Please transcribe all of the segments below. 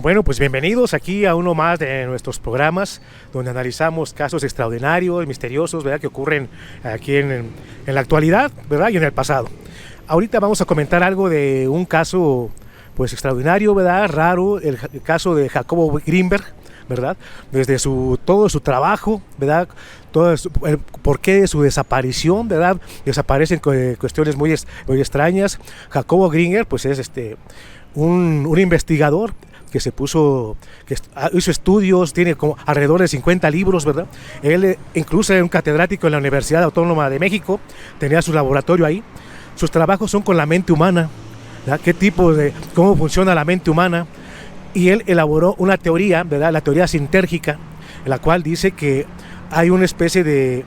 Bueno, pues bienvenidos aquí a uno más de nuestros programas donde analizamos casos extraordinarios, misteriosos, ¿verdad?, que ocurren aquí en la actualidad, ¿verdad?, y en el pasado. Ahorita vamos a comentar algo de un caso pues extraordinario, ¿verdad?, raro, el caso de Jacobo Greenberg, ¿verdad?, desde todo su trabajo, ¿verdad?, el porqué de su desaparición, ¿verdad?, desaparecen cuestiones muy extrañas. Jacobo Greenberg pues es un investigador que hizo estudios, tiene como alrededor de 50 libros, ¿verdad? Él incluso era un catedrático en la Universidad Autónoma de México, tenía su laboratorio ahí. Sus trabajos son con la mente humana, ¿verdad?, cómo funciona la mente humana, y él elaboró una teoría, ¿verdad?, la teoría sintérgica, en la cual dice que hay una especie de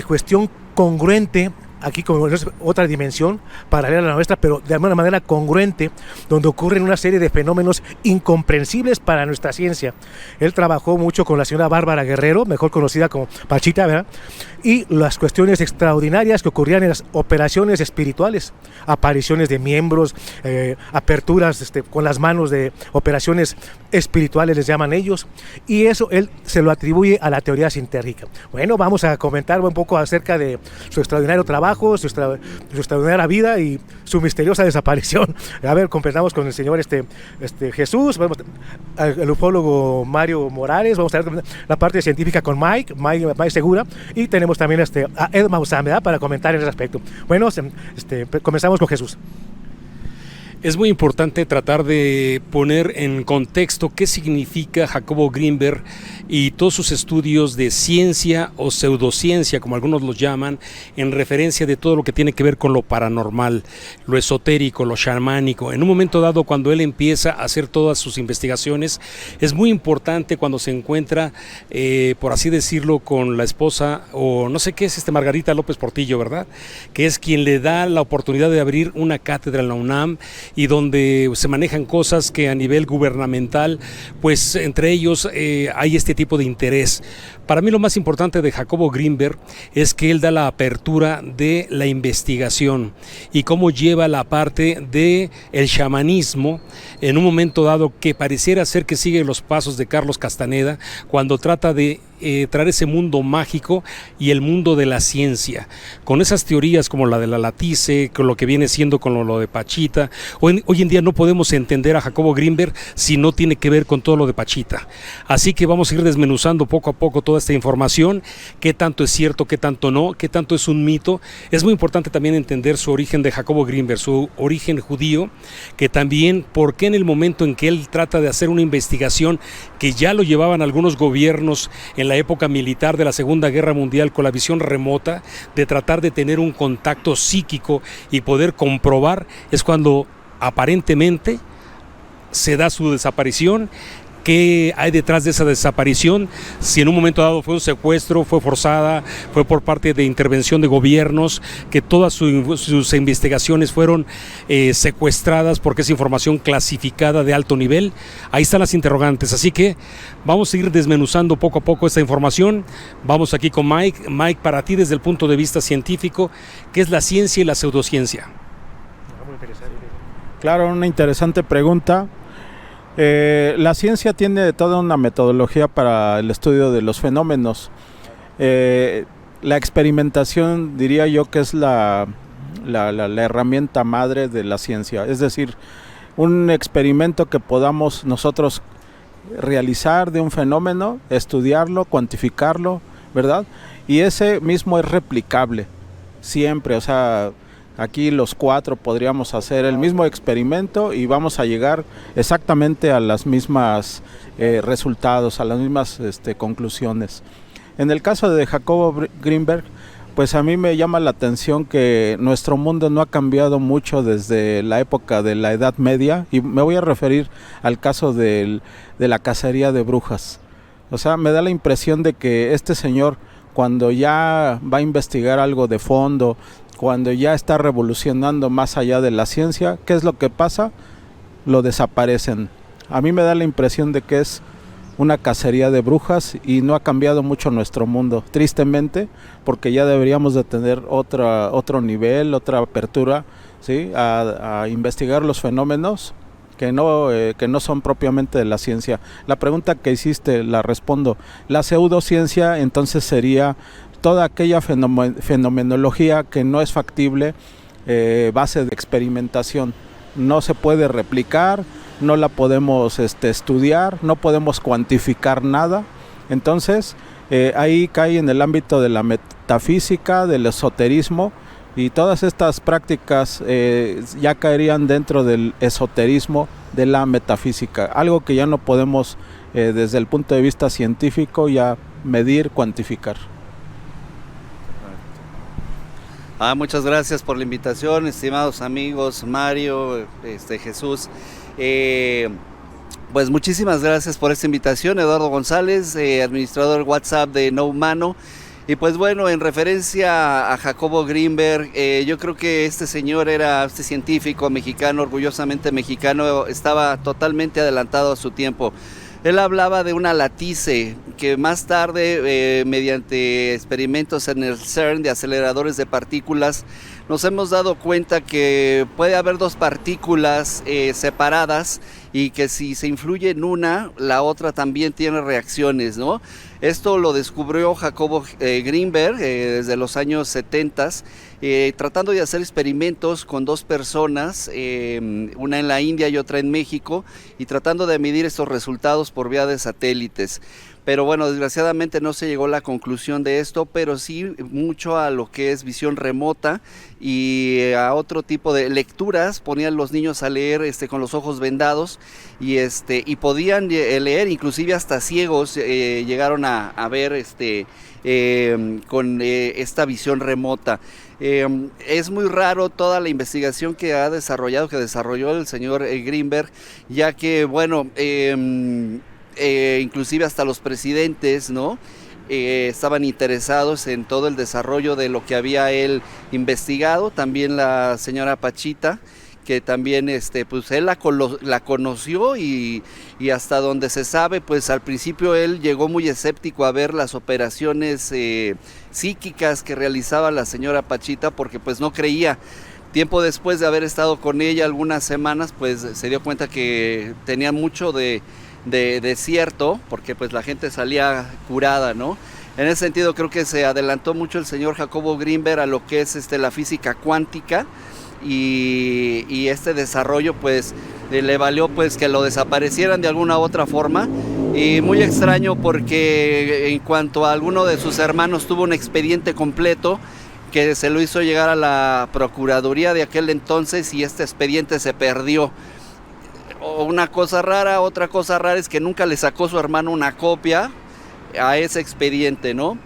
cuestión congruente aquí, como es otra dimensión paralela a la nuestra, pero de alguna manera congruente, donde ocurren una serie de fenómenos incomprensibles para nuestra ciencia. Él trabajó mucho con la señora Bárbara Guerrero, mejor conocida como Pachita, ¿verdad?, y las cuestiones extraordinarias que ocurrían en las operaciones espirituales, apariciones de miembros, aperturas con las manos, de operaciones espirituales les llaman ellos, y eso él se lo atribuye a la teoría sintérgica. Bueno, vamos a comentar un poco acerca de su extraordinario trabajo, su extraordinaria vida y su misteriosa desaparición. A ver, completamos con el señor Jesús, el ufólogo Mario Morales, vamos a ver la parte científica con Mike Segura, y tenemos también a Ed Maussan, ¿verdad?, para comentar en ese aspecto. Bueno, comenzamos con Jesús. Es muy importante tratar de poner en contexto qué significa Jacobo Greenberg y todos sus estudios de ciencia o pseudociencia, como algunos los llaman, en referencia de todo lo que tiene que ver con lo paranormal, lo esotérico, lo chamánico. En un momento dado, cuando él empieza a hacer todas sus investigaciones, es muy importante cuando se encuentra, por así decirlo, con la esposa, o no sé qué es, Margarita López Portillo, ¿verdad?, que es quien le da la oportunidad de abrir una cátedra en la UNAM, y donde se manejan cosas que a nivel gubernamental, pues entre ellos hay este tipo de interés. Para mí lo más importante de Jacobo Greenberg es que él da la apertura de la investigación y cómo lleva la parte de el chamanismo en un momento dado que pareciera ser que sigue los pasos de Carlos Castaneda cuando trata de traer ese mundo mágico y el mundo de la ciencia, con esas teorías como la de la latice, con lo que viene siendo con lo de Pachita. Hoy en día no podemos entender a Jacobo Greenberg si no tiene que ver con todo lo de Pachita. Así que vamos a ir desmenuzando poco a poco toda esta información, qué tanto es cierto, qué tanto no, qué tanto es un mito. Es muy importante también entender su origen de Jacobo Greenberg, su origen judío, que también por qué en el momento en que él trata de hacer una investigación que ya lo llevaban algunos gobiernos en la época militar de la Segunda Guerra Mundial con la visión remota de tratar de tener un contacto psíquico y poder comprobar, es cuando aparentemente se da su desaparición. ¿Qué hay detrás de esa desaparición? Si en un momento dado fue un secuestro, fue forzada, fue por parte de intervención de gobiernos, que todas sus investigaciones fueron secuestradas porque es información clasificada de alto nivel. Ahí están las interrogantes, así que vamos a ir desmenuzando poco a poco esta información. Vamos aquí con Mike. Mike, para ti desde el punto de vista científico, ¿qué es la ciencia y la pseudociencia? Muy interesante. Claro, una interesante pregunta. La ciencia tiene toda una metodología para el estudio de los fenómenos. La experimentación, diría yo, que es la herramienta madre de la ciencia. Es decir, un experimento que podamos nosotros realizar de un fenómeno, estudiarlo, cuantificarlo, ¿verdad? Y ese mismo es replicable siempre, o sea, aquí los cuatro podríamos hacer el mismo experimento y vamos a llegar exactamente a las mismas resultados, a las mismas conclusiones. En el caso de Jacobo Greenberg, pues a mí me llama la atención que nuestro mundo no ha cambiado mucho desde la época de la Edad Media, y me voy a referir al caso de la cacería de brujas. O sea, me da la impresión de que este señor, cuando ya va a investigar algo de fondo, cuando ya está revolucionando más allá de la ciencia, ¿qué es lo que pasa? Lo desaparecen. A mí me da la impresión de que es una cacería de brujas y no ha cambiado mucho nuestro mundo, tristemente, porque ya deberíamos de tener otro nivel, otra apertura, ¿sí?, a investigar los fenómenos que no son propiamente de la ciencia. La pregunta que hiciste la respondo. La pseudociencia entonces sería toda aquella fenomenología que no es factible, base de experimentación. No se puede replicar, no la podemos estudiar, no podemos cuantificar nada. Entonces, ahí cae en el ámbito de la metafísica, del esoterismo, y todas estas prácticas ya caerían dentro del esoterismo de la metafísica, algo que ya no podemos desde el punto de vista científico ya medir, cuantificar. Muchas gracias por la invitación, estimados amigos, Mario, Jesús. Pues muchísimas gracias por esta invitación, Eduardo González, administrador WhatsApp de No Humano. Y pues bueno, en referencia a Jacobo Greenberg, yo creo que este señor este científico mexicano, orgullosamente mexicano, estaba totalmente adelantado a su tiempo. Él hablaba de una latice que más tarde, mediante experimentos en el CERN de aceleradores de partículas, nos hemos dado cuenta que puede haber dos partículas separadas y que si se influye en una, la otra también tiene reacciones, ¿no? Esto lo descubrió Jacobo Greenberg desde los años 70, tratando de hacer experimentos con dos personas, una en la India y otra en México, y tratando de medir estos resultados por vía de satélites. Pero bueno, desgraciadamente no se llegó a la conclusión de esto, pero sí mucho a lo que es visión remota y a otro tipo de lecturas. Ponían los niños a leer con los ojos vendados y podían leer, inclusive hasta ciegos llegaron a ver con esta visión remota. Es muy raro toda la investigación que desarrolló el señor Greenberg, ya que bueno, inclusive hasta los presidentes, ¿no? Estaban interesados en todo el desarrollo de lo que había él investigado. También la señora Pachita, que también pues él la conoció y hasta donde se sabe, pues al principio él llegó muy escéptico a ver las operaciones psíquicas que realizaba la señora Pachita, porque pues no creía. Tiempo después de haber estado con ella algunas semanas, pues se dio cuenta que tenía mucho de cierto, porque pues la gente salía curada, ¿no? En ese sentido creo que se adelantó mucho el señor Jacobo Greenberg a lo que es la física cuántica, y este desarrollo pues le valió pues que lo desaparecieran de alguna u otra forma. Y muy extraño, porque en cuanto a alguno de sus hermanos tuvo un expediente completo que se lo hizo llegar a la Procuraduría de aquel entonces, y este expediente se perdió. Una cosa rara, otra cosa rara es que nunca le sacó su hermano una copia a ese expediente, ¿no?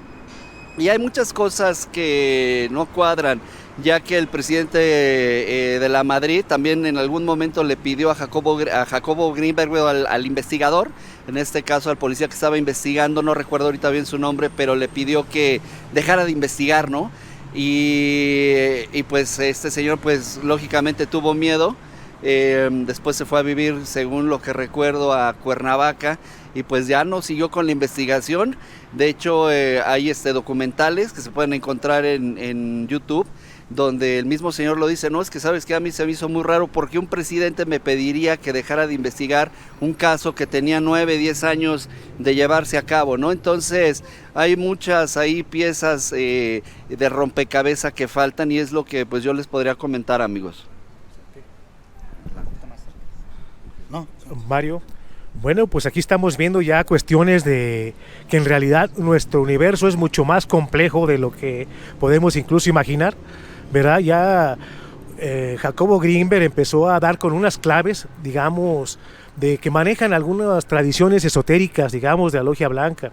Y hay muchas cosas que no cuadran, ya que el presidente de la Madrid también en algún momento le pidió a Jacobo Greenberg, al investigador, en este caso al policía que estaba investigando, no recuerdo ahorita bien su nombre, pero le pidió que dejara de investigar, ¿no? Y pues este señor pues lógicamente tuvo miedo. Después se fue a vivir, según lo que recuerdo, a Cuernavaca, y pues ya no siguió con la investigación. De hecho, hay documentales que se pueden encontrar en YouTube, donde el mismo señor lo dice: no, es que sabes que a mí se me hizo muy raro, porque un presidente me pediría que dejara de investigar un caso que tenía 9, 10 años de llevarse a cabo, ¿no? Entonces hay muchas ahí piezas de rompecabezas que faltan, y es lo que pues yo les podría comentar, amigos. Mario, bueno, pues aquí estamos viendo ya cuestiones de que en realidad nuestro universo es mucho más complejo de lo que podemos incluso imaginar, ¿verdad? Ya Jacobo Greenberg empezó a dar con unas claves, digamos, de que manejan algunas tradiciones esotéricas, digamos, de la logia blanca.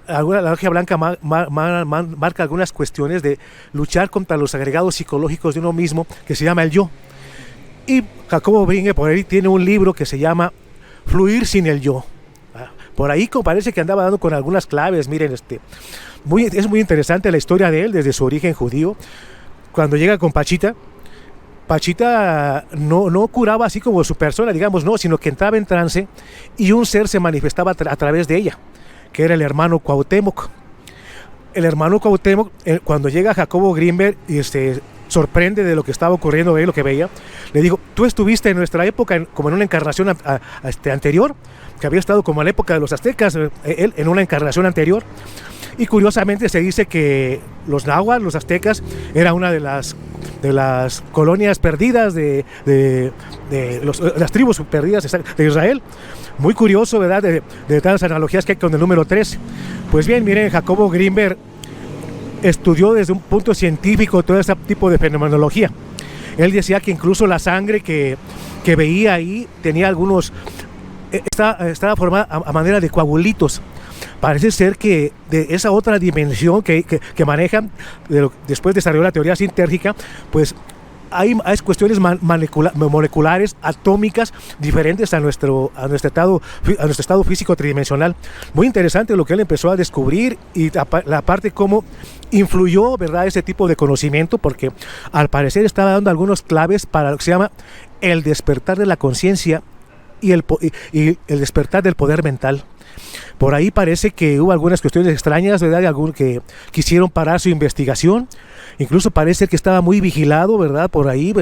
La logia blanca marca algunas cuestiones de luchar contra los agregados psicológicos de uno mismo, que se llama el yo. Y Jacobo Greenberg por ahí tiene un libro que se llama Fluir sin el yo. Por ahí parece que andaba dando con algunas claves. Miren, es muy interesante la historia de él desde su origen judío. Cuando llega con Pachita no curaba así como su persona, digamos, no, sino que entraba en trance y un ser se manifestaba a través de ella, que era el hermano Cuauhtémoc. El hermano Cuauhtémoc, cuando llega Jacobo Greenberg, sorprende de lo que estaba ocurriendo, lo que veía. Le digo, tú estuviste en nuestra época como en una encarnación anterior, que había estado como en la época de los aztecas, él en una encarnación anterior. Y curiosamente se dice que los náhuatl, los aztecas, era una de las colonias perdidas de las tribus perdidas de Israel. Muy curioso, ¿verdad? De todas las analogías que hay con el número 3. Pues bien, miren, Jacobo Grinberg estudió desde un punto científico todo ese tipo de fenomenología. Él decía que incluso la sangre que veía ahí tenía algunos... estaba formada a manera de coagulitos. Parece ser que de esa otra dimensión que manejan, después desarrolló la teoría sintérgica, pues hay cuestiones moleculares, atómicas, diferentes a nuestro estado físico tridimensional. Muy interesante lo que él empezó a descubrir y la parte cómo influyó, ¿verdad?, ese tipo de conocimiento, porque al parecer estaba dando algunos claves para lo que se llama el despertar de la conciencia y el despertar del poder mental. Por ahí parece que hubo algunas cuestiones extrañas, ¿verdad?, de algunos que quisieron parar su investigación. Incluso parece que estaba muy vigilado, ¿verdad?, por ahí.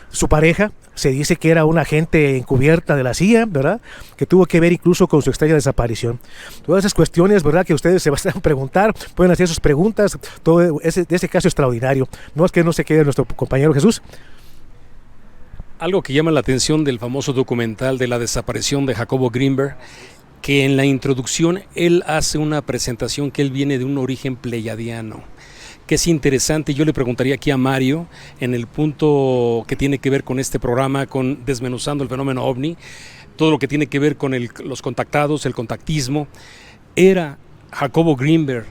Su pareja se dice que era una agente encubierta de la CIA, ¿verdad?, que tuvo que ver incluso con su extraña desaparición. Todas esas cuestiones, ¿verdad?, que ustedes se van a preguntar, pueden hacer sus preguntas, todo ese caso extraordinario. No es que no se quede nuestro compañero Jesús. Algo que llama la atención del famoso documental de la desaparición de Jacobo Grinberg, que en la introducción él hace una presentación que él viene de un origen pleyadiano, que es interesante. Yo le preguntaría aquí a Mario, en el punto que tiene que ver con este programa, con desmenuzando el fenómeno OVNI, todo lo que tiene que ver con los contactados, el contactismo. ¿Era Jacobo Grinberg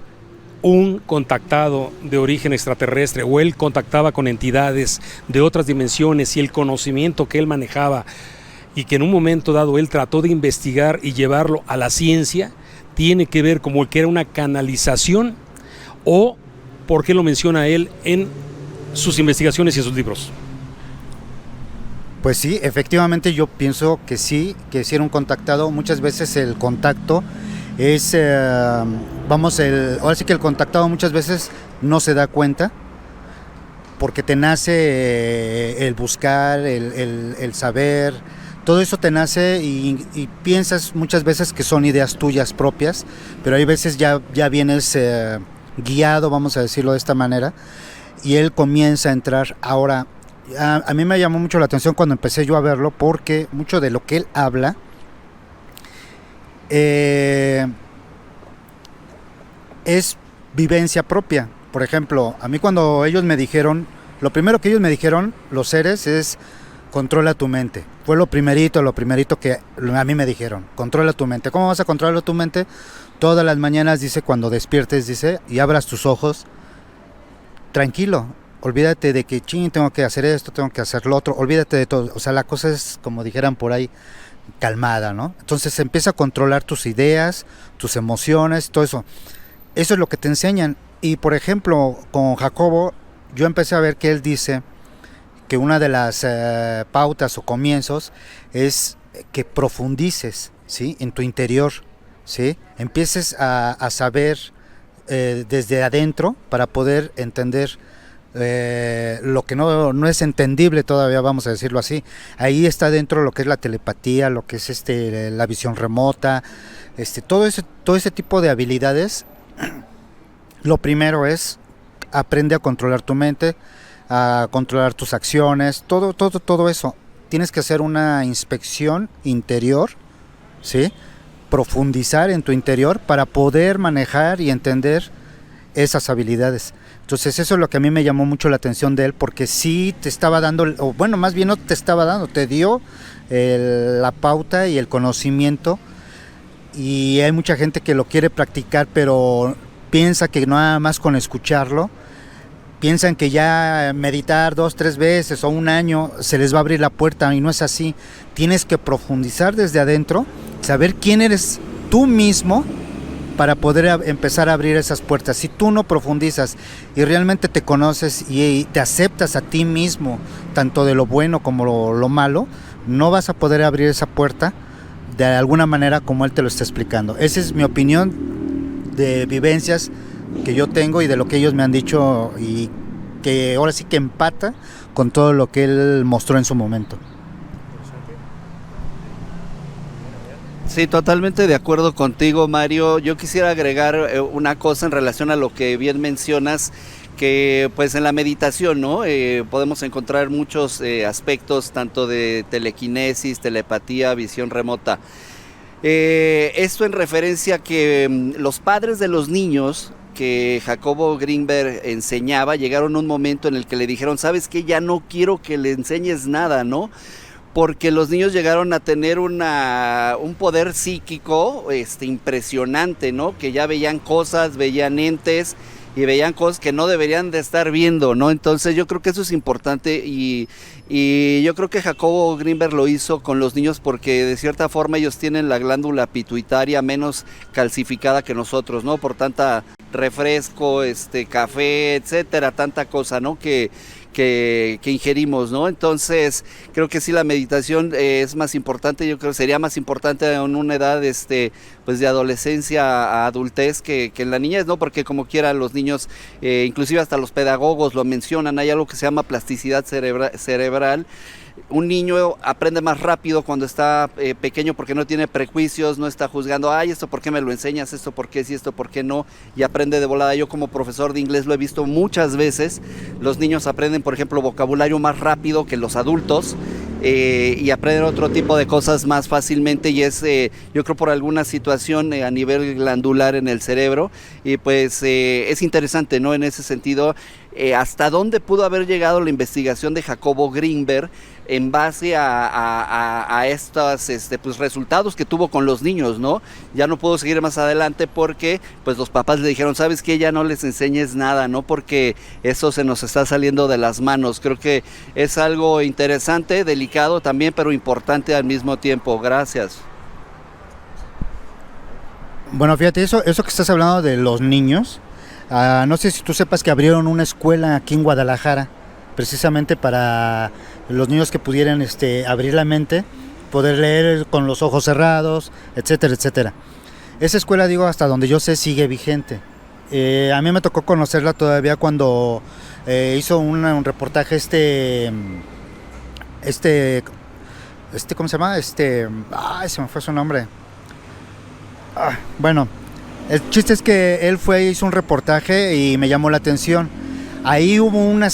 un contactado de origen extraterrestre, o él contactaba con entidades de otras dimensiones, y el conocimiento que él manejaba y que en un momento dado él trató de investigar y llevarlo a la ciencia, tiene que ver como que era una canalización, o por qué lo menciona él en sus investigaciones y en sus libros? Pues sí, efectivamente yo pienso que sí era un contactado. Muchas veces el contacto es, ahora sí que el contactado muchas veces no se da cuenta, porque te nace el buscar, el saber. Todo eso te nace y piensas muchas veces que son ideas tuyas propias, pero hay veces ya vienes guiado, vamos a decirlo de esta manera, y él comienza a entrar. Ahora, a mí me llamó mucho la atención cuando empecé yo a verlo, porque mucho de lo que él habla es vivencia propia. Por ejemplo, a mí cuando ellos me dijeron, lo primero que ellos me dijeron, los seres, es: controla tu mente. Fue lo primerito que a mí me dijeron: controla tu mente. ¿Cómo vas a controlar tu mente? Todas las mañanas, dice, cuando despiertes, dice, y abras tus ojos, tranquilo, olvídate de que tengo que hacer esto, tengo que hacer lo otro, olvídate de todo. O sea, la cosa es, como dijeran por ahí, calmada, ¿no? Entonces empieza a controlar tus ideas, tus emociones, todo eso. Eso es lo que te enseñan. Y por ejemplo, con Jacobo, yo empecé a ver que él dice que una de las pautas o comienzos es que profundices, ¿sí?, en tu interior, ¿sí? Empieces a saber desde adentro para poder entender lo que no es entendible todavía, vamos a decirlo así. Ahí está dentro lo que es la telepatía, lo que es la visión remota, todo ese tipo de habilidades. Lo primero es: aprende a controlar tu mente, a controlar tus acciones, todo eso. Tienes que hacer una inspección interior, ¿sí?, profundizar en tu interior para poder manejar y entender esas habilidades. Entonces eso es lo que a mí me llamó mucho la atención de él, porque sí te estaba dando, o bueno, más bien no te estaba dando, te dio la pauta y el conocimiento. Y hay mucha gente que lo quiere practicar, pero piensa que nada más con escucharlo, piensan que ya meditar 2-3 veces o un año se les va a abrir la puerta, y no es así. Tienes que profundizar desde adentro, saber quién eres tú mismo para poder empezar a abrir esas puertas. Si tú no profundizas y realmente te conoces y te aceptas a ti mismo, tanto de lo bueno como lo malo, no vas a poder abrir esa puerta de alguna manera como él te lo está explicando. Esa es mi opinión de vivencias que yo tengo y de lo que ellos me han dicho, y que ahora sí que empata con todo lo que él mostró en su momento. Sí, totalmente de acuerdo contigo, Mario. Yo quisiera agregar una cosa en relación a lo que bien mencionas, que pues en la meditación, ¿no? Podemos encontrar muchos aspectos, tanto de telequinesis, telepatía, visión remota. Esto en referencia a que los padres de los niños que Jacobo Greenberg enseñaba, llegaron a un momento en el que le dijeron, ¿sabes qué? Ya no quiero que le enseñes nada, ¿no? Porque los niños llegaron a tener un poder psíquico impresionante, ¿no? Que ya veían cosas, veían entes y veían cosas que no deberían de estar viendo, ¿no? Entonces yo creo que eso es importante y yo creo que Jacobo Greenberg lo hizo con los niños porque de cierta forma ellos tienen la glándula pituitaria menos calcificada que nosotros, ¿no? Por tanta refresco, café, etcétera, tanta cosa, ¿no? Que ingerimos, ¿no? Entonces, creo que sí la meditación es más importante, yo creo que sería más importante en una edad pues de adolescencia a adultez que en la niñez, ¿no? Porque como quiera los niños, inclusive hasta los pedagogos lo mencionan, hay algo que se llama plasticidad cerebral. Un niño aprende más rápido cuando está pequeño porque no tiene prejuicios, no está juzgando, ay, esto por qué me lo enseñas, esto por qué sí, esto por qué no, y aprende de volada. Yo como profesor de inglés lo he visto muchas veces, los niños aprenden, por ejemplo, vocabulario más rápido que los adultos, y aprenden otro tipo de cosas más fácilmente, y es, yo creo, por alguna situación a nivel glandular en el cerebro, y pues es interesante, ¿no? En ese sentido, hasta dónde pudo haber llegado la investigación de Jacobo Greenberg en base a estos pues, resultados que tuvo con los niños, ¿no? Ya no pudo seguir más adelante porque pues los papás le dijeron, ¿sabes qué? Ya no les enseñes nada, ¿no? Porque eso se nos está saliendo de las manos. Creo que es algo interesante, delicado también, pero importante al mismo tiempo. Gracias. Bueno, fíjate, eso que estás hablando de los niños, no sé si tú sepas que abrieron una escuela aquí en Guadalajara, precisamente para los niños que pudieran abrir la mente, poder leer con los ojos cerrados, etcétera, etcétera. Esa escuela, digo, hasta donde yo sé, sigue vigente. A mí me tocó conocerla todavía cuando hizo un reportaje ¿cómo se llama? Se me fue su nombre. Bueno, el chiste es que él hizo un reportaje y me llamó la atención. Ahí hubo una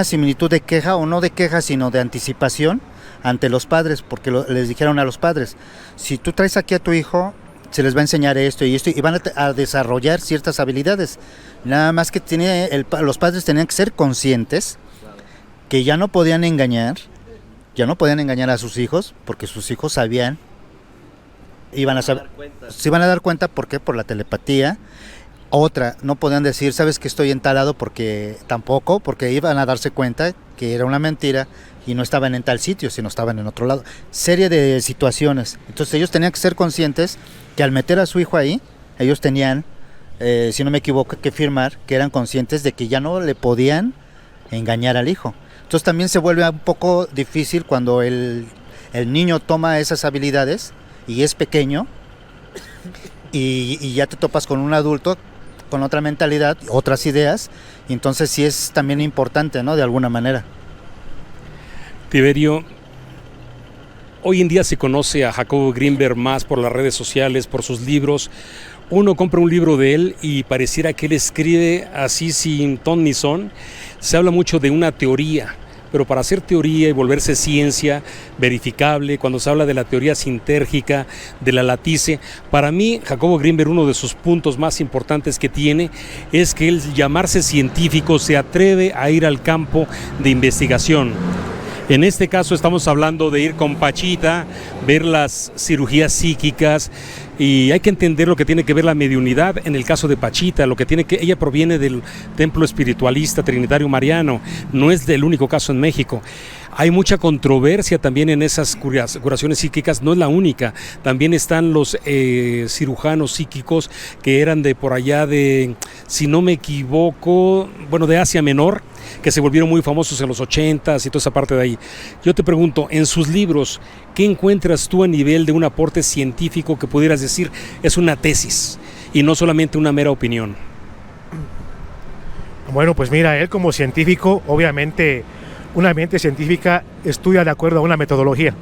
similitud de queja, o no de queja, sino de anticipación ante los padres, porque les dijeron a los padres, si tú traes aquí a tu hijo, se les va a enseñar esto y esto, y van a desarrollar ciertas habilidades. Nada más que los padres tenían que ser conscientes que ya no podían engañar a sus hijos, porque sus hijos sabían, se iban a dar cuenta, ¿por qué? Por la telepatía. Otra, no podían decir, sabes que estoy entalado, porque iban a darse cuenta que era una mentira y no estaban en tal sitio, sino estaban en otro lado. Serie de situaciones. Entonces ellos tenían que ser conscientes que al meter a su hijo ahí, ellos tenían, si no me equivoco, que firmar que eran conscientes de que ya no le podían engañar al hijo. Entonces también se vuelve un poco difícil cuando el niño toma esas habilidades y es pequeño y ya te topas con un adulto con otra mentalidad, otras ideas, y entonces sí es también importante, ¿no? De alguna manera. Tiberio, hoy en día se conoce a Jacobo Greenberg más por las redes sociales, por sus libros. Uno compra un libro de él y pareciera que él escribe así sin ton ni son. Se habla mucho de una teoría, pero para hacer teoría y volverse ciencia verificable, cuando se habla de la teoría sintérgica, de la latice, para mí Jacobo Greenberg, uno de sus puntos más importantes que tiene es que él, llamarse científico, se atreve a ir al campo de investigación. En este caso estamos hablando de ir con Pachita, ver las cirugías psíquicas, y hay que entender lo que tiene que ver la mediunidad en el caso de Pachita, ella proviene del templo espiritualista trinitario mariano, no es del único caso en México. Hay mucha controversia también en esas curaciones psíquicas, no es la única. También están los cirujanos psíquicos que eran de por allá de, si no me equivoco, de Asia Menor, que se volvieron muy famosos en los 80s y toda esa parte de ahí. Yo te pregunto, en sus libros, ¿qué encuentras tú a nivel de un aporte científico que pudieras decir es una tesis y no solamente una mera opinión? Bueno, pues mira, él como científico, obviamente, una mente científica estudia de acuerdo a una metodología.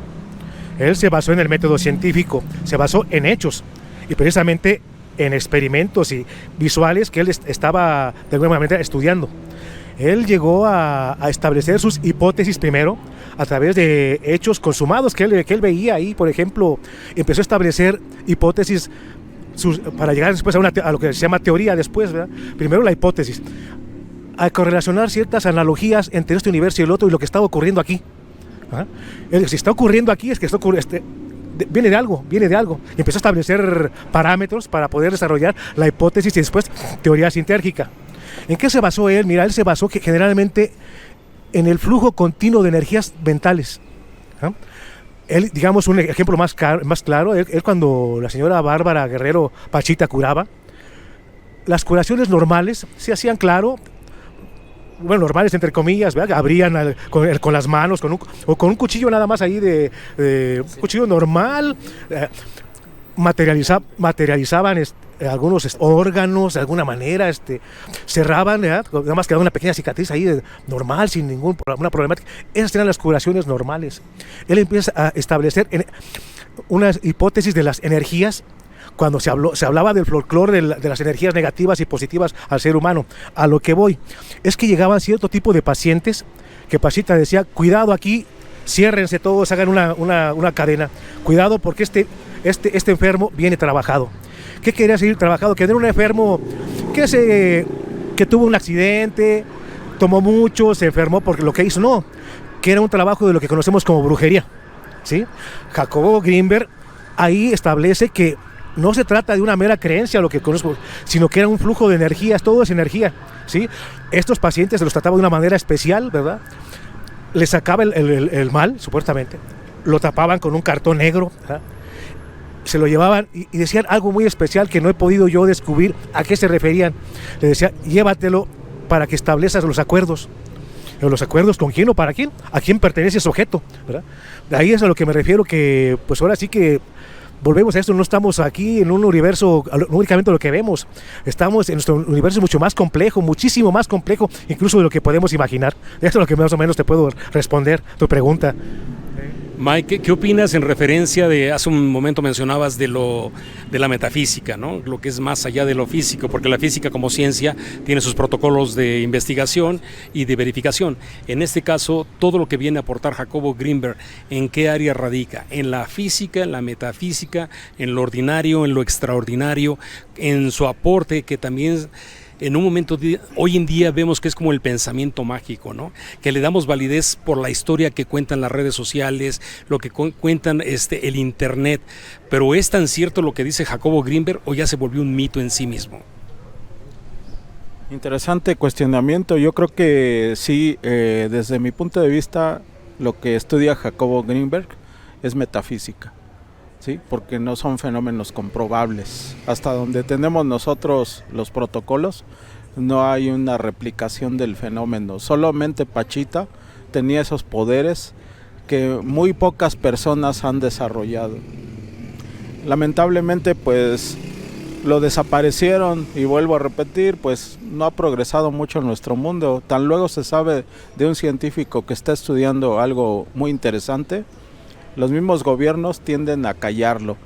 Él se basó en el método científico, se basó en hechos y precisamente en experimentos y visuales que él estaba de alguna manera estudiando. Él llegó a establecer sus hipótesis primero a través de hechos consumados que él veía ahí. Por ejemplo, empezó a establecer hipótesis para llegar después a lo que se llama teoría después, ¿verdad? Primero la hipótesis, a correlacionar ciertas analogías entre este universo y el otro y lo que está ocurriendo aquí. ¿Ah? Si está ocurriendo aquí es que viene de algo. Y empezó a establecer parámetros para poder desarrollar la hipótesis y después teoría sintérgica. ¿En qué se basó él? Mira, él se basó que generalmente en el flujo continuo de energías mentales. ¿Ah? Él, digamos, un ejemplo más claro, él cuando la señora Bárbara Guerrero Pachita curaba, las curaciones normales se hacían, claro, bueno, normales entre comillas, ¿verdad? Abrían con las manos, o con un cuchillo nada más ahí un cuchillo normal, materializaban algunos órganos de alguna manera, cerraban, ¿verdad? Nada más quedaba una pequeña cicatriz ahí normal, sin ninguna problemática. Esas eran las curaciones normales. Él empieza a establecer unas hipótesis de las energías. Cuando se hablaba del folclore de las energías negativas y positivas al ser humano, a lo que voy es que llegaban cierto tipo de pacientes que Pachita decía, cuidado aquí, ciérrense todos, hagan una cadena, cuidado porque este enfermo viene trabajado. ¿Qué quería decir trabajado? Que era un enfermo que tuvo un accidente, tomó mucho, se enfermó porque lo que hizo, no, que era un trabajo de lo que conocemos como brujería, ¿sí? Jacobo Greenberg ahí establece que no se trata de una mera creencia, lo que conozco, sino que era un flujo de energías, todo es energía, ¿sí? Estos pacientes se los trataba de una manera especial, ¿verdad? Les sacaba el mal, supuestamente, lo tapaban con un cartón negro, ¿verdad? Se lo llevaban y decían algo muy especial que no he podido yo descubrir a qué se referían. Le decía, llévatelo para que establezcas los acuerdos. ¿Los acuerdos con quién o para quién? ¿A quién pertenece ese objeto? ¿Verdad? De ahí es a lo que me refiero, que pues ahora sí que volvemos a esto, no estamos aquí en un universo únicamente lo que vemos, estamos en nuestro universo mucho más complejo, muchísimo más complejo, incluso de lo que podemos imaginar. Esto es lo que más o menos te puedo responder tu pregunta. Mike, ¿qué opinas en referencia de, hace un momento mencionabas de la metafísica, ¿no? Lo que es más allá de lo físico, porque la física como ciencia tiene sus protocolos de investigación y de verificación. En este caso, todo lo que viene a aportar Jacobo Greenberg, ¿en qué área radica? ¿En la física, en la metafísica, en lo ordinario, en lo extraordinario, en su aporte que también en un momento hoy en día vemos que es como el pensamiento mágico, ¿no? Que le damos validez por la historia que cuentan las redes sociales, lo que cuentan el internet, pero ¿es tan cierto lo que dice Jacobo Greenberg o ya se volvió un mito en sí mismo? Interesante cuestionamiento. Yo creo que sí, desde mi punto de vista, lo que estudia Jacobo Greenberg es metafísica, ¿sí? Porque no son fenómenos comprobables. Hasta donde tenemos nosotros los protocolos, no hay una replicación del fenómeno. Solamente Pachita tenía esos poderes que muy pocas personas han desarrollado. Lamentablemente, pues lo desaparecieron, y vuelvo a repetir, pues no ha progresado mucho en nuestro mundo. Tan luego se sabe de un científico que está estudiando algo muy interesante, los mismos gobiernos tienden a callarlo.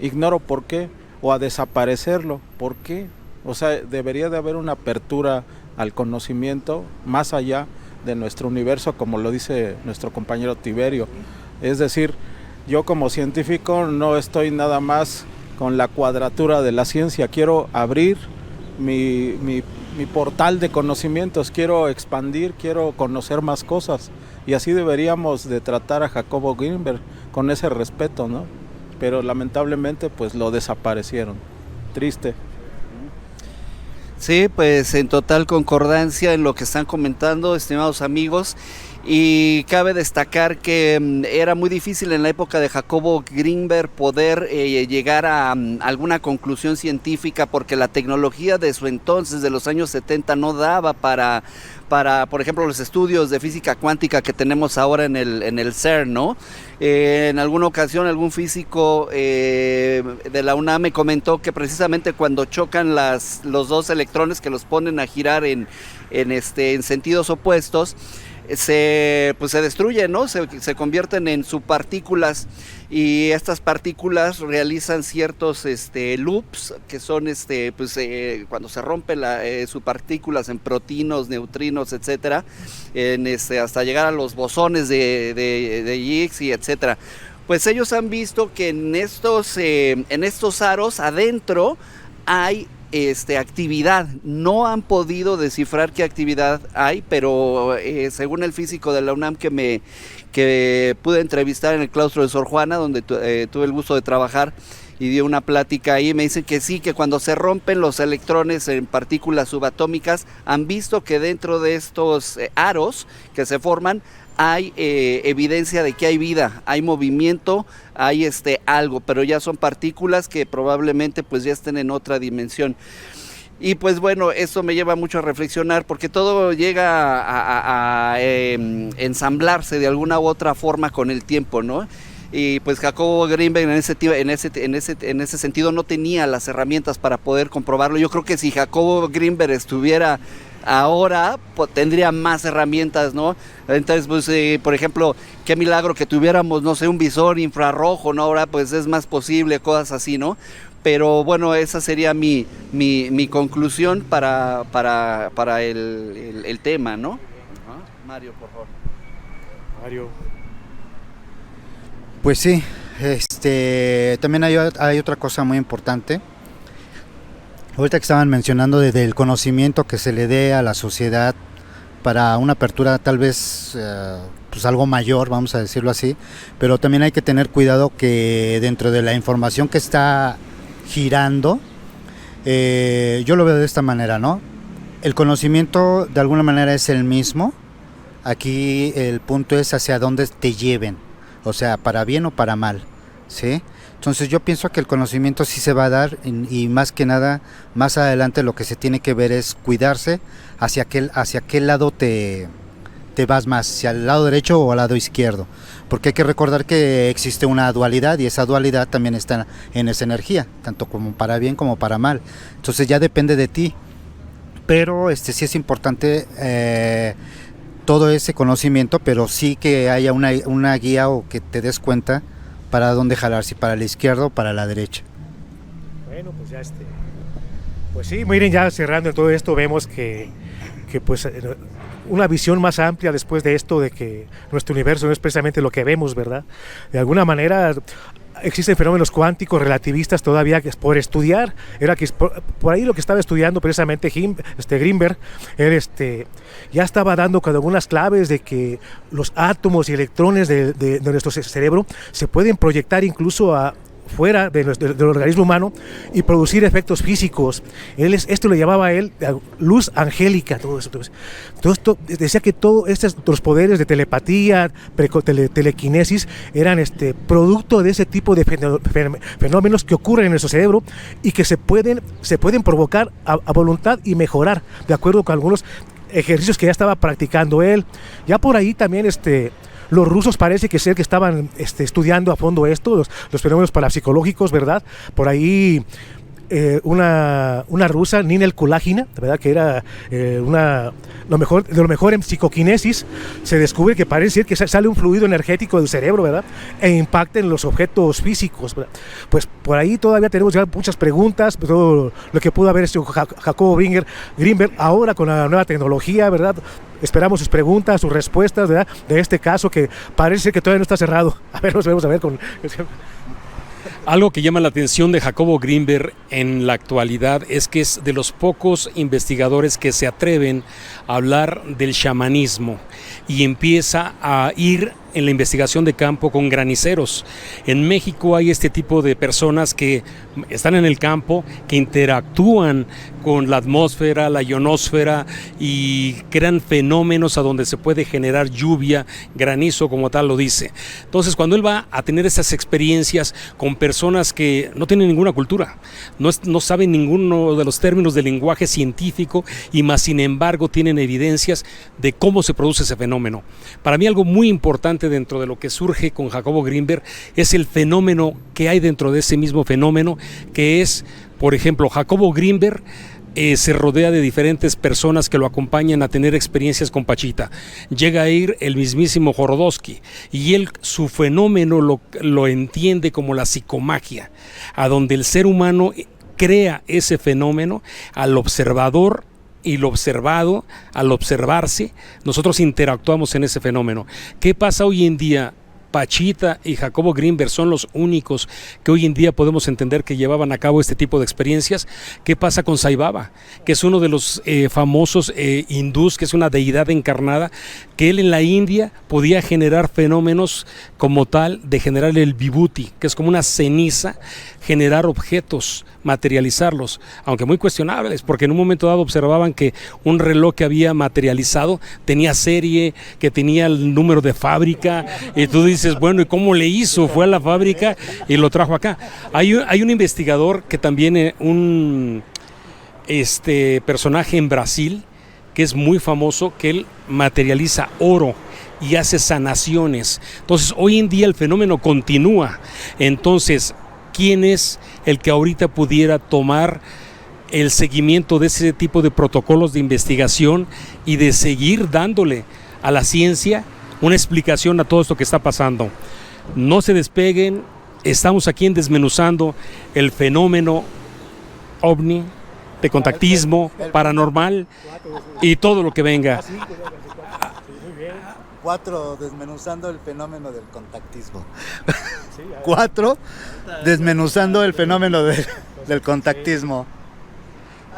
Ignoro por qué, o a desaparecerlo. ¿Por qué? O sea, debería de haber una apertura al conocimiento más allá de nuestro universo, como lo dice nuestro compañero Tiberio. Es decir, yo como científico no estoy nada más con la cuadratura de la ciencia, quiero abrir mi portal de conocimientos, quiero expandir, quiero conocer más cosas. Y así deberíamos de tratar a Jacobo Greenberg, con ese respeto, ¿no? Pero lamentablemente pues lo desaparecieron. Triste. Sí, pues en total concordancia en lo que están comentando, estimados amigos. Y cabe destacar que era muy difícil en la época de Jacobo Greenberg poder llegar a alguna conclusión científica, porque la tecnología de su entonces, de los años 70, no daba para por ejemplo, los estudios de física cuántica que tenemos ahora en el CERN, ¿no? En alguna ocasión algún físico de la UNAM me comentó que precisamente cuando chocan los dos electrones que los ponen a girar en sentidos opuestos, se destruyen, ¿no? Se convierten en subpartículas, y estas partículas realizan ciertos loops que son cuando se rompen subpartículas en protinos, neutrinos, etcétera, hasta llegar a los bosones de Higgs y etcétera. Pues ellos han visto que en estos aros adentro hay actividad. No han podido descifrar qué actividad hay, pero según el físico de la UNAM que pude entrevistar en el claustro de Sor Juana, donde tuve el gusto de trabajar y dio una plática ahí, me dicen que sí, que cuando se rompen los electrones en partículas subatómicas, han visto que dentro de estos aros que se forman hay evidencia de que hay vida, hay movimiento, hay algo, pero ya son partículas que probablemente pues ya estén en otra dimensión. Y pues bueno, eso me lleva mucho a reflexionar, porque todo llega a ensamblarse de alguna u otra forma con el tiempo, ¿no? Y pues Jacobo Greenberg en ese sentido no tenía las herramientas para poder comprobarlo. Yo creo que si Jacobo Greenberg estuviera ahora, pues, tendría más herramientas, ¿no? Entonces, pues, por ejemplo, qué milagro que tuviéramos, no sé, un visor infrarrojo, ¿no? Ahora pues es más posible, cosas así, ¿no? Pero bueno, esa sería mi conclusión para el tema, ¿no? Mario, por favor. Mario. Pues sí, también hay otra cosa muy importante. Ahorita que estaban mencionando del conocimiento que se le dé a la sociedad para una apertura tal vez pues algo mayor, vamos a decirlo así, pero también hay que tener cuidado que dentro de la información que está girando, yo lo veo de esta manera, ¿no? El conocimiento de alguna manera es el mismo, aquí el punto es hacia dónde te lleven, o sea, para bien o para mal, ¿sí? Entonces yo pienso que el conocimiento sí se va a dar y más que nada, más adelante lo que se tiene que ver es cuidarse hacia qué lado te vas más, hacia el lado derecho o al lado izquierdo, porque hay que recordar que existe una dualidad y esa dualidad también está en esa energía, tanto como para bien como para mal, entonces ya depende de ti, pero sí es importante todo ese conocimiento, pero sí que haya una guía o que te des cuenta para dónde jalar, si para la izquierda o para la derecha. Bueno, pues ya pues sí, miren, ya cerrando en todo esto, vemos que pues una visión más amplia después de esto, de que nuestro universo no es precisamente lo que vemos, ¿verdad? De alguna manera existen fenómenos cuánticos relativistas todavía que es por estudiar. Era que por ahí lo que estaba estudiando precisamente Greenberg, él ya estaba dando con algunas claves de que los átomos y electrones de nuestro cerebro se pueden proyectar incluso fuera del organismo humano y producir efectos físicos. Esto lo llamaba él luz angélica, todo esto decía que todos los poderes de telepatía, telequinesis eran producto de ese tipo de fenómenos que ocurren en nuestro cerebro y que se pueden provocar a voluntad y mejorar de acuerdo con algunos ejercicios que ya estaba practicando él. Ya por ahí también los rusos parece que estaban estudiando a fondo esto, los fenómenos parapsicológicos, ¿verdad? Por ahí una rusa, Ninel Kulagina, ¿verdad? Que era lo mejor en psicoquinesis, se descubre que parece ser que sale un fluido energético del cerebro, ¿verdad? E impacta en los objetos físicos, ¿verdad? Pues por ahí todavía tenemos ya muchas preguntas, todo lo que pudo haber hecho Jacobo Greenberg ahora con la nueva tecnología, ¿verdad? Esperamos sus preguntas, sus respuestas, ¿verdad? De este caso que parece que todavía no está cerrado. A ver, nos vamos a ver con... Algo que llama la atención de Jacobo Greenberg en la actualidad es que es de los pocos investigadores que se atreven a hablar del chamanismo y empieza a ir en la investigación de campo con graniceros. En México hay este tipo de personas que están en el campo, que interactúan con la atmósfera, la ionosfera y crean fenómenos a donde se puede generar lluvia, granizo, como tal lo dice. Entonces, cuando él va a tener esas experiencias con personas que no tienen ninguna cultura, no saben ninguno de los términos del lenguaje científico y más sin embargo tienen evidencias de cómo se produce ese fenómeno. Para mí algo muy importante dentro de lo que surge con Jacobo Grinberg es el fenómeno que hay dentro de ese mismo fenómeno, que es, por ejemplo, Jacobo Grinberg se rodea de diferentes personas que lo acompañan a tener experiencias con Pachita. Llega a ir el mismísimo Jorodowski y él su fenómeno lo entiende como la psicomagia, a donde el ser humano crea ese fenómeno al observador y lo observado, al observarse, nosotros interactuamos en ese fenómeno. ¿Qué pasa hoy en día? Pachita y Jacobo Grinberg son los únicos que hoy en día podemos entender que llevaban a cabo este tipo de experiencias. ¿Qué pasa con Sai Baba? Que es uno de los famosos hindús, que es una deidad encarnada, que él en la India podía generar fenómenos como tal de generar el vibhuti, que es como una ceniza, generar objetos, materializarlos, aunque muy cuestionables, porque en un momento dado observaban que un reloj que había materializado tenía serie, que tenía el número de fábrica, y tú dices, bueno, ¿y cómo le hizo? Fue a la fábrica y lo trajo acá. Hay un investigador que también, un personaje en Brasil, que es muy famoso, que él materializa oro y hace sanaciones. Entonces, hoy en día el fenómeno continúa. Entonces, ¿quién es el que ahorita pudiera tomar el seguimiento de ese tipo de protocolos de investigación y de seguir dándole a la ciencia una explicación a todo esto que está pasando? No se despeguen, estamos aquí en Desmenuzando el fenómeno ovni, de contactismo, paranormal y todo lo que venga. 4, desmenuzando el fenómeno del contactismo. 4, desmenuzando el fenómeno del contactismo.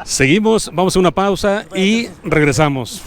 Seguimos, vamos a una pausa y regresamos.